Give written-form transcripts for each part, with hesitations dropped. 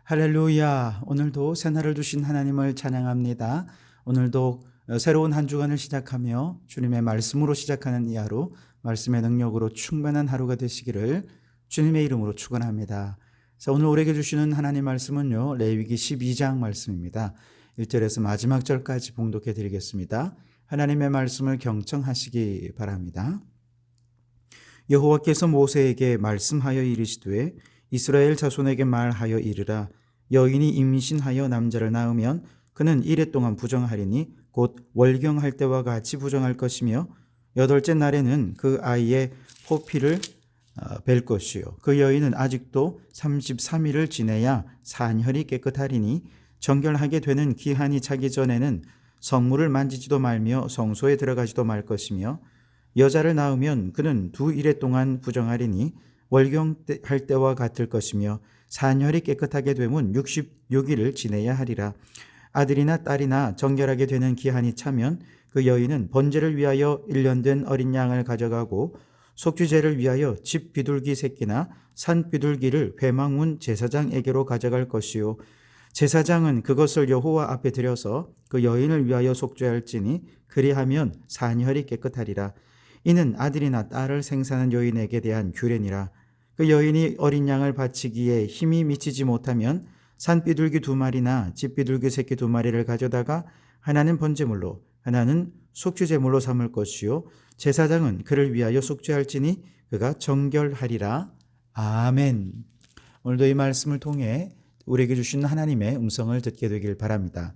할렐루야. 오늘도 새날을 주신 하나님을 찬양합니다. 오늘도 새로운 한 주간을 시작하며 주님의 말씀으로 시작하는 이 하루, 말씀의 능력으로 충만한 하루가 되시기를 주님의 이름으로 축원합니다. 자, 오늘 우리에게 주시는 하나님 말씀은요, 레위기 12장 말씀입니다. 1절에서 마지막 절까지 봉독해 드리겠습니다. 하나님의 말씀을 경청하시기 바랍니다. 여호와께서 모세에게 말씀하여 이르시되 이스라엘 자손에게 말하여 이르라. 여인이 임신하여 남자를 낳으면 그는 이레 동안 부정하리니 곧 월경할 때와 같이 부정할 것이며 여덟째 날에는 그 아이의 포피를 벨 것이요 그 여인은 아직도 33일을 지내야 산혈이 깨끗하리니 정결하게 되는 기한이 차기 전에는 성물을 만지지도 말며 성소에 들어가지도 말 것이며 여자를 낳으면 그는 2일 동안 부정하리니 월경할 때와 같을 것이며 산혈이 깨끗하게 되면 66일을 지내야 하리라. 아들이나 딸이나 정결하게 되는 기한이 차면 그 여인은 번제를 위하여 1년 된 어린 양을 가져가고 속죄제를 위하여 집 비둘기 새끼나 산 비둘기를 회막문 제사장에게로 가져갈 것이요 제사장은 그것을 여호와 앞에 들여서 그 여인을 위하여 속죄할지니 그리하면 산혈이 깨끗하리라. 이는 아들이나 딸을 생사하는 여인에게 대한 규례니라. 그 여인이 어린 양을 바치기에 힘이 미치지 못하면 산비둘기 2마리나 집비둘기 새끼 2마리를 가져다가 하나는 번제물로 하나는 속죄제물로 삼을 것이요 제사장은 그를 위하여 속죄할지니 그가 정결하리라. 아멘. 오늘도 이 말씀을 통해 우리에게 주신 하나님의 음성을 듣게 되길 바랍니다.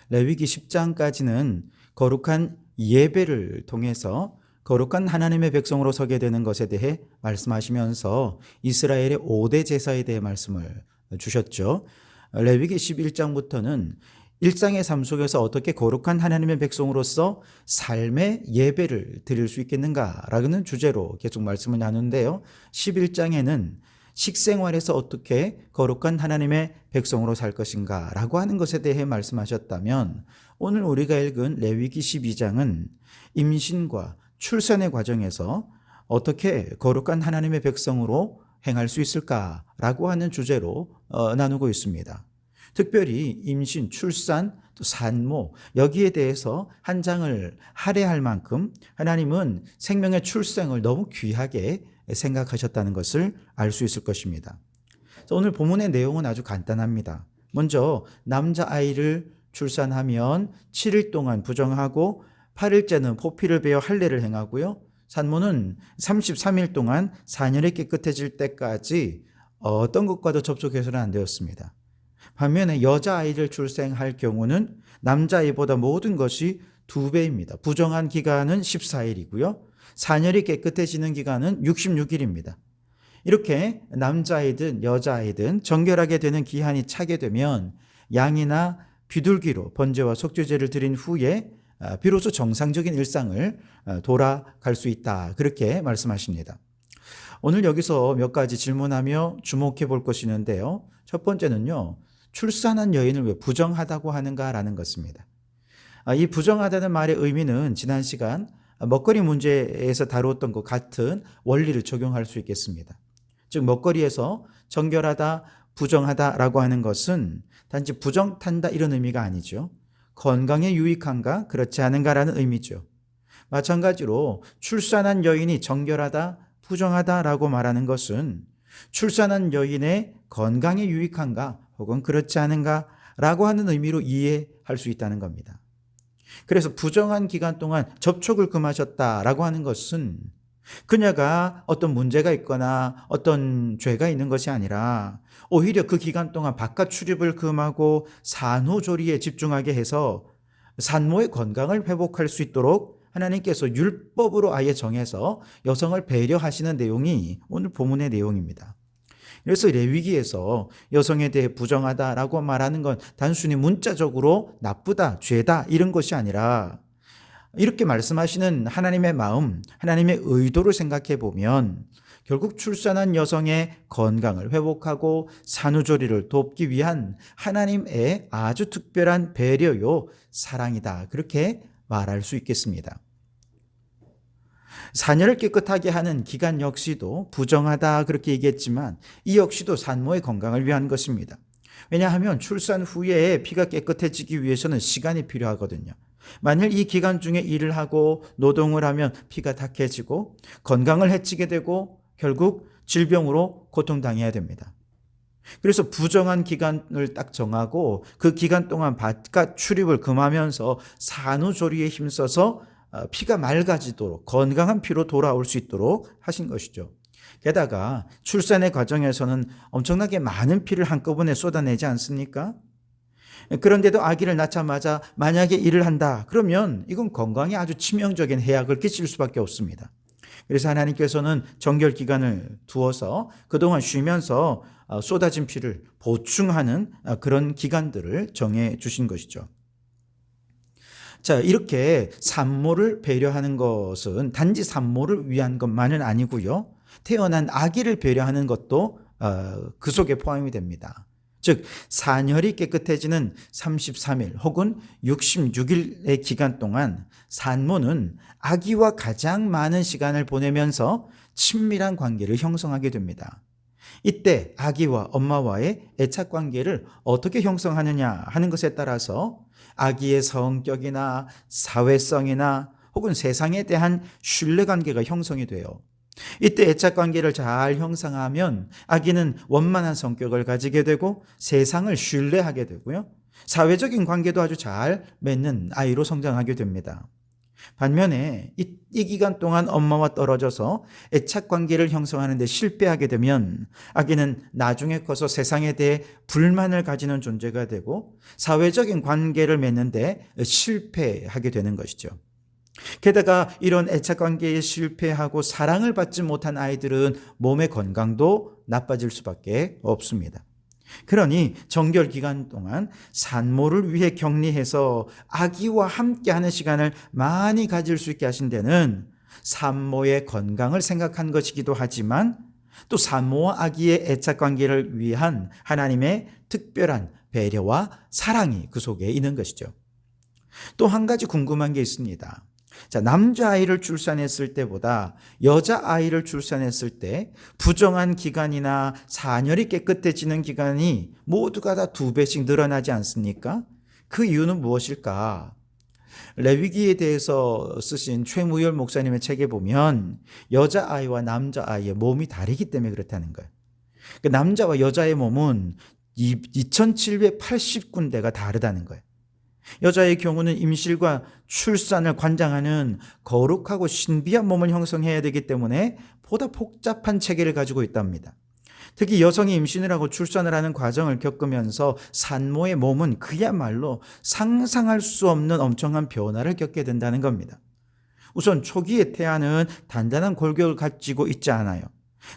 레위기 10장까지는 거룩한 예배를 통해서 거룩한 하나님의 백성으로 서게 되는 것에 대해 말씀하시면서 이스라엘의 5대 제사에 대해 말씀을 주셨죠. 레위기 11장부터는 일상의 삶 속에서 어떻게 거룩한 하나님의 백성으로서 삶의 예배를 드릴 수 있겠는가라는 주제로 계속 말씀을 나누는데요. 11장에는 식생활에서 어떻게 거룩한 하나님의 백성으로 살 것인가 라고 하는 것에 대해 말씀하셨다면, 오늘 우리가 읽은 레위기 12장은 임신과 출산의 과정에서 어떻게 거룩한 하나님의 백성으로 행할 수 있을까라고 하는 주제로 나누고 있습니다. 특별히 임신, 출산, 또 산모, 여기에 대해서 한 장을 할애할 만큼 하나님은 생명의 출생을 너무 귀하게 생각하셨다는 것을 알 수 있을 것입니다. 오늘 본문의 내용은 아주 간단합니다. 먼저 남자아이를 출산하면 7일 동안 부정하고 8일째는 포피를 베어 할례를 행하고요. 산모는 33일 동안 산혈이 깨끗해질 때까지 어떤 것과도 접촉해서는 안 되었습니다. 반면에 여자아이를 출생할 경우는 남자아이보다 모든 것이 2배입니다. 부정한 기간은 14일이고요. 산혈이 깨끗해지는 기간은 66일입니다. 이렇게 남자아이든 여자아이든 정결하게 되는 기한이 차게 되면 양이나 비둘기로 번제와 속죄제를 드린 후에 비로소 정상적인 일상을 돌아갈 수 있다, 그렇게 말씀하십니다. 오늘 여기서 몇 가지 질문하며 주목해 볼 것이 있는데요. 첫 번째는요, 출산한 여인을 왜 부정하다고 하는가라는 것입니다. 이 부정하다는 말의 의미는 지난 시간 먹거리 문제에서 다루었던 것 같은 원리를 적용할 수 있겠습니다. 즉, 먹거리에서 정결하다, 부정하다라고 하는 것은 단지 부정탄다 이런 의미가 아니죠. 건강에 유익한가, 그렇지 않은가라는 의미죠. 마찬가지로 출산한 여인이 정결하다, 부정하다라고 말하는 것은 출산한 여인의 건강에 유익한가 혹은 그렇지 않은가라고 하는 의미로 이해할 수 있다는 겁니다. 그래서 부정한 기간 동안 접촉을 금하셨다라고 하는 것은 그녀가 어떤 문제가 있거나 어떤 죄가 있는 것이 아니라 오히려 그 기간 동안 바깥 출입을 금하고 산후조리에 집중하게 해서 산모의 건강을 회복할 수 있도록 하나님께서 율법으로 아예 정해서 여성을 배려하시는 내용이 오늘 본문의 내용입니다. 그래서 레위기에서 여성에 대해 부정하다라고 말하는 건 단순히 문자적으로 나쁘다, 죄다 이런 것이 아니라, 이렇게 말씀하시는 하나님의 마음, 하나님의 의도를 생각해 보면 결국 출산한 여성의 건강을 회복하고 산후조리를 돕기 위한 하나님의 아주 특별한 배려요, 사랑이다, 그렇게 말할 수 있겠습니다. 자녀를 깨끗하게 하는 기간 역시도 부정하다 그렇게 얘기했지만 이 역시도 산모의 건강을 위한 것입니다. 왜냐하면 출산 후에 피가 깨끗해지기 위해서는 시간이 필요하거든요. 만일 이 기간 중에 일을 하고 노동을 하면 피가 탁해지고 건강을 해치게 되고 결국 질병으로 고통당해야 됩니다. 그래서 부정한 기간을 딱 정하고 그 기간 동안 바깥 출입을 금하면서 산후조리에 힘써서 피가 맑아지도록 건강한 피로 돌아올 수 있도록 하신 것이죠. 게다가 출산의 과정에서는 엄청나게 많은 피를 한꺼번에 쏟아내지 않습니까? 그런데도 아기를 낳자마자 만약에 일을 한다 그러면 이건 건강에 아주 치명적인 해악을 끼칠 수밖에 없습니다. 그래서 하나님께서는 정결 기간을 두어서 그동안 쉬면서 쏟아진 피를 보충하는 그런 기간들을 정해 주신 것이죠. 자, 이렇게 산모를 배려하는 것은 단지 산모를 위한 것만은 아니고요. 태어난 아기를 배려하는 것도 그 속에 포함이 됩니다. 즉 산혈이 깨끗해지는 33일 혹은 66일의 기간 동안 산모는 아기와 가장 많은 시간을 보내면서 친밀한 관계를 형성하게 됩니다. 이때 아기와 엄마와의 애착 관계를 어떻게 형성하느냐 하는 것에 따라서 아기의 성격이나 사회성이나 혹은 세상에 대한 신뢰관계가 형성이 돼요. 이때 애착 관계를 잘 형성하면 아기는 원만한 성격을 가지게 되고 세상을 신뢰하게 되고요. 사회적인 관계도 아주 잘 맺는 아이로 성장하게 됩니다. 반면에 이 기간 동안 엄마와 떨어져서 애착 관계를 형성하는 데 실패하게 되면 아기는 나중에 커서 세상에 대해 불만을 가지는 존재가 되고 사회적인 관계를 맺는 데 실패하게 되는 것이죠. 게다가 이런 애착 관계에 실패하고 사랑을 받지 못한 아이들은 몸의 건강도 나빠질 수밖에 없습니다. 그러니 정결 기간 동안 산모를 위해 격리해서 아기와 함께하는 시간을 많이 가질 수 있게 하신 데는 산모의 건강을 생각한 것이기도 하지만 또 산모와 아기의 애착 관계를 위한 하나님의 특별한 배려와 사랑이 그 속에 있는 것이죠. 또 한 가지 궁금한 게 있습니다. 자, 남자아이를 출산했을 때보다 여자아이를 출산했을 때 부정한 기간이나 산혈이 깨끗해지는 기간이 모두가 다 2배씩 늘어나지 않습니까? 그 이유는 무엇일까? 레위기에 대해서 쓰신 최무열 목사님의 책에 보면 여자아이와 남자아이의 몸이 다르기 때문에 그렇다는 거예요. 그 남자와 여자의 몸은 2780군데가 다르다는 거예요. 여자의 경우는 임실과 출산을 관장하는 거룩하고 신비한 몸을 형성해야 되기 때문에 보다 복잡한 체계를 가지고 있답니다. 특히 여성이 임신을 하고 출산을 하는 과정을 겪으면서 산모의 몸은 그야말로 상상할 수 없는 엄청난 변화를 겪게 된다는 겁니다. 우선 초기의 태아는 단단한 골격을 가지고 있지 않아요.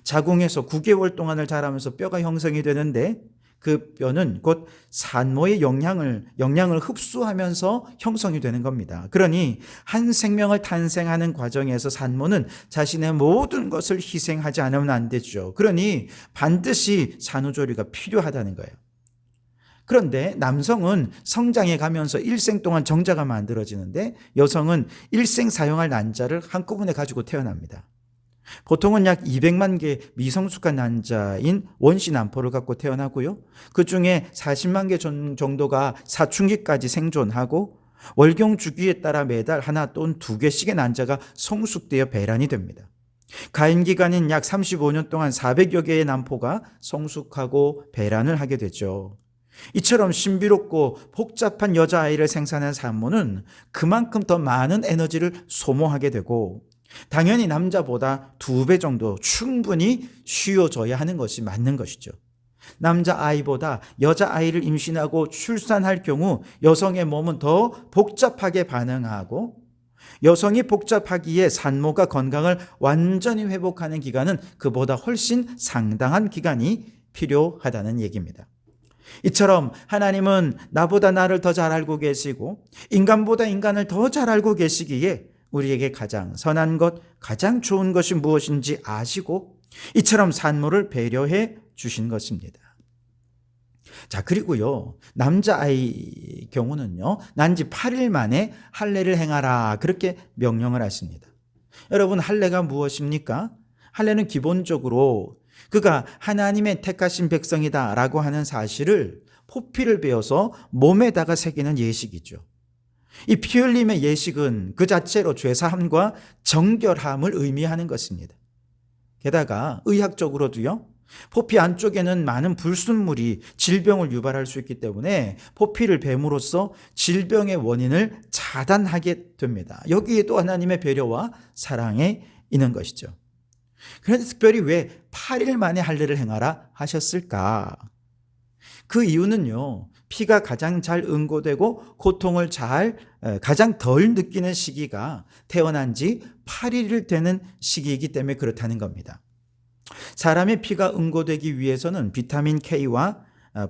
자궁에서 9개월 동안을 자라면서 뼈가 형성이 되는데 그 뼈는 곧 산모의 영양을 흡수하면서 형성이 되는 겁니다. 그러니 한 생명을 탄생하는 과정에서 산모는 자신의 모든 것을 희생하지 않으면 안 되죠. 그러니 반드시 산후조리가 필요하다는 거예요. 그런데 남성은 성장해 가면서 일생 동안 정자가 만들어지는데 여성은 일생 사용할 난자를 한꺼번에 가지고 태어납니다. 보통은 약 200만 개 미성숙한 난자인 원시 난포를 갖고 태어나고요. 그 중에 40만 개 정도가 사춘기까지 생존하고 월경 주기에 따라 매달 하나 또는 2개씩의 난자가 성숙되어 배란이 됩니다. 가임 기간인 약 35년 동안 400여 개의 난포가 성숙하고 배란을 하게 되죠. 이처럼 신비롭고 복잡한 여자아이를 생산한 산모는 그만큼 더 많은 에너지를 소모하게 되고 당연히 남자보다 2배 정도 충분히 쉬어져야 하는 것이 맞는 것이죠. 남자아이보다 여자아이를 임신하고 출산할 경우 여성의 몸은 더 복잡하게 반응하고 여성이 복잡하기에 산모가 건강을 완전히 회복하는 기간은 그보다 훨씬 상당한 기간이 필요하다는 얘기입니다. 이처럼 하나님은 나보다 나를 더 잘 알고 계시고 인간보다 인간을 더 잘 알고 계시기에 우리에게 가장 선한 것, 가장 좋은 것이 무엇인지 아시고 이처럼 산모를 배려해 주신 것입니다. 자, 그리고요, 남자아이 경우는요, 난 지 8일 만에 할례를 행하라 그렇게 명령을 하십니다. 여러분, 할례가 무엇입니까? 할례는 기본적으로 그가 하나님의 택하신 백성이다라고 하는 사실을 포피를 베어서 몸에다가 새기는 예식이죠. 이 피 흘림의 예식은 그 자체로 죄사함과 정결함을 의미하는 것입니다. 게다가 의학적으로도요, 포피 안쪽에는 많은 불순물이 질병을 유발할 수 있기 때문에 포피를 뱀으로써 질병의 원인을 차단하게 됩니다. 여기에 또 하나님의 배려와 사랑에 있는 것이죠. 그런데 특별히 왜 8일 만에 할례를 행하라 하셨을까? 그 이유는요, 피가 가장 잘 응고되고 고통을 가장 덜 느끼는 시기가 태어난 지 8일이 되는 시기이기 때문에 그렇다는 겁니다. 사람의 피가 응고되기 위해서는 비타민 K와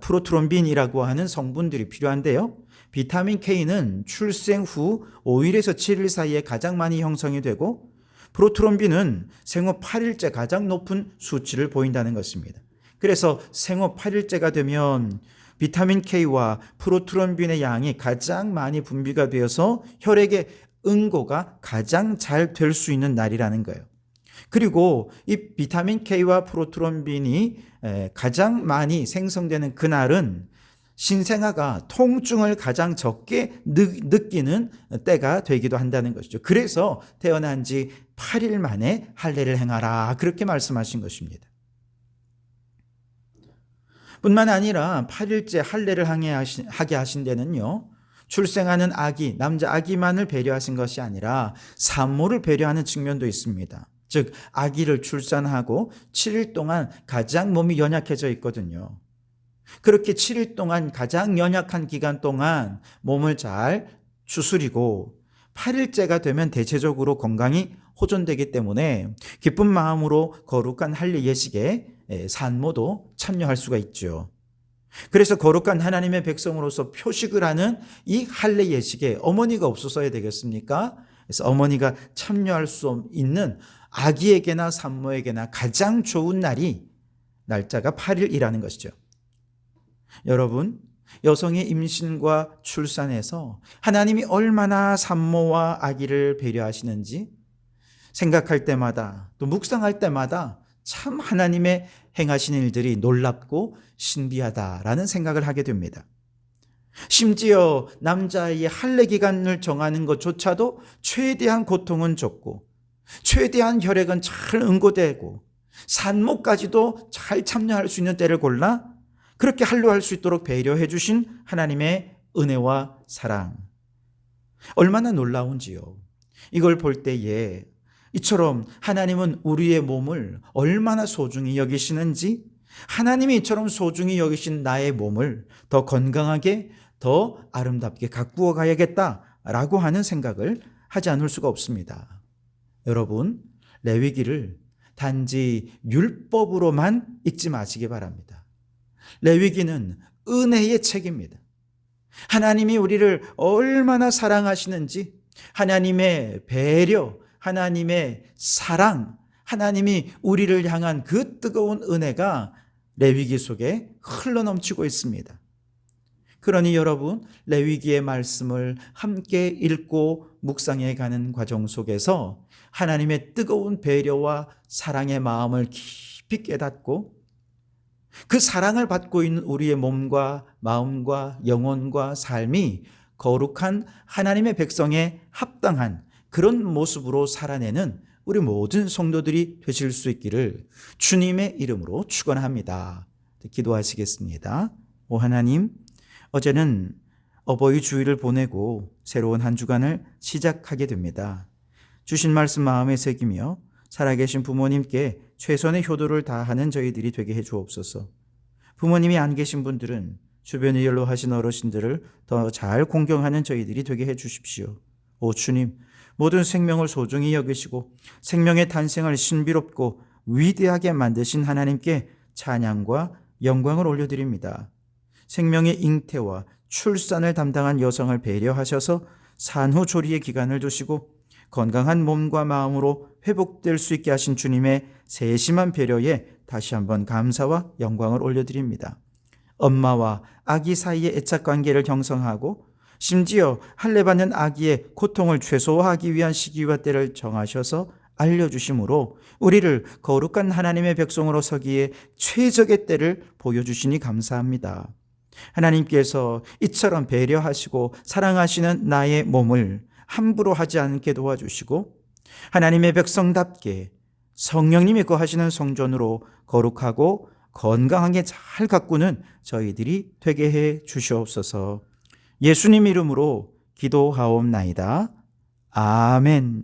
프로트롬빈이라고 하는 성분들이 필요한데요. 비타민 K는 출생 후 5일에서 7일 사이에 가장 많이 형성이 되고, 프로트롬빈은 생후 8일째 가장 높은 수치를 보인다는 것입니다. 그래서 생후 8일째가 되면 비타민 K와 프로트롬빈의 양이 가장 많이 분비가 되어서 혈액의 응고가 가장 잘 될 수 있는 날이라는 거예요. 그리고 이 비타민 K와 프로트롬빈이 가장 많이 생성되는 그날은 신생아가 통증을 가장 적게 느끼는 때가 되기도 한다는 것이죠. 그래서 태어난 지 8일 만에 할례를 행하라, 그렇게 말씀하신 것입니다. 뿐만 아니라 8일째 할례를 하게 하신 데는요, 출생하는 아기, 남자 아기만을 배려하신 것이 아니라 산모를 배려하는 측면도 있습니다. 즉, 아기를 출산하고 7일 동안 가장 몸이 연약해져 있거든요. 그렇게 7일 동안 가장 연약한 기간 동안 몸을 잘 추스리고 8일째가 되면 대체적으로 건강이 호전되기 때문에 기쁜 마음으로 거룩한 할례 예식에 산모도 참여할 수가 있죠. 그래서 거룩한 하나님의 백성으로서 표식을 하는 이 할례 예식에 어머니가 없어서야 되겠습니까? 그래서 어머니가 참여할 수 있는 아기에게나 산모에게나 가장 좋은 날짜가 8일이라는 것이죠. 여러분, 여성의 임신과 출산에서 하나님이 얼마나 산모와 아기를 배려하시는지 생각할 때마다, 또 묵상할 때마다 참 하나님의 행하시는 일들이 놀랍고 신비하다라는 생각을 하게 됩니다. 심지어 남자아이의 할례 기간을 정하는 것조차도 최대한 고통은 적고 최대한 혈액은 잘 응고되고 산모까지도 잘 참여할 수 있는 때를 골라 그렇게 할례할 수 있도록 배려해 주신 하나님의 은혜와 사랑, 얼마나 놀라운지요. 이걸 볼 때에 이처럼 하나님은 우리의 몸을 얼마나 소중히 여기시는지, 하나님이 이처럼 소중히 여기신 나의 몸을 더 건강하게, 더 아름답게 가꾸어 가야겠다라고 하는 생각을 하지 않을 수가 없습니다. 여러분, 레위기를 단지 율법으로만 읽지 마시기 바랍니다. 레위기는 은혜의 책입니다. 하나님이 우리를 얼마나 사랑하시는지, 하나님의 배려, 하나님의 사랑, 하나님이 우리를 향한 그 뜨거운 은혜가 레위기 속에 흘러넘치고 있습니다. 그러니 여러분, 레위기의 말씀을 함께 읽고 묵상해 가는 과정 속에서 하나님의 뜨거운 배려와 사랑의 마음을 깊이 깨닫고 그 사랑을 받고 있는 우리의 몸과 마음과 영혼과 삶이 거룩한 하나님의 백성에 합당한 그런 모습으로 살아내는 우리 모든 성도들이 되실 수 있기를 주님의 이름으로 축원합니다. 기도하시겠습니다. 오 하나님, 어제는 어버이 주일을 보내고 새로운 한 주간을 시작하게 됩니다. 주신 말씀 마음에 새기며 살아계신 부모님께 최선의 효도를 다하는 저희들이 되게 해 주옵소서. 부모님이 안 계신 분들은 주변에 연로하신 어르신들을 더 잘 공경하는 저희들이 되게 해 주십시오. 오 주님, 모든 생명을 소중히 여기시고 생명의 탄생을 신비롭고 위대하게 만드신 하나님께 찬양과 영광을 올려드립니다. 생명의 잉태와 출산을 담당한 여성을 배려하셔서 산후조리의 기간을 두시고 건강한 몸과 마음으로 회복될 수 있게 하신 주님의 세심한 배려에 다시 한번 감사와 영광을 올려드립니다. 엄마와 아기 사이의 애착관계를 형성하고 심지어 할례받는 아기의 고통을 최소화하기 위한 시기와 때를 정하셔서 알려주심으로 우리를 거룩한 하나님의 백성으로 서기에 최적의 때를 보여주시니 감사합니다. 하나님께서 이처럼 배려하시고 사랑하시는 나의 몸을 함부로 하지 않게 도와주시고 하나님의 백성답게 성령님이 거하시는 성전으로 거룩하고 건강하게 잘 가꾸는 저희들이 되게 해 주시옵소서. 예수님 이름으로 기도하옵나이다. 아멘.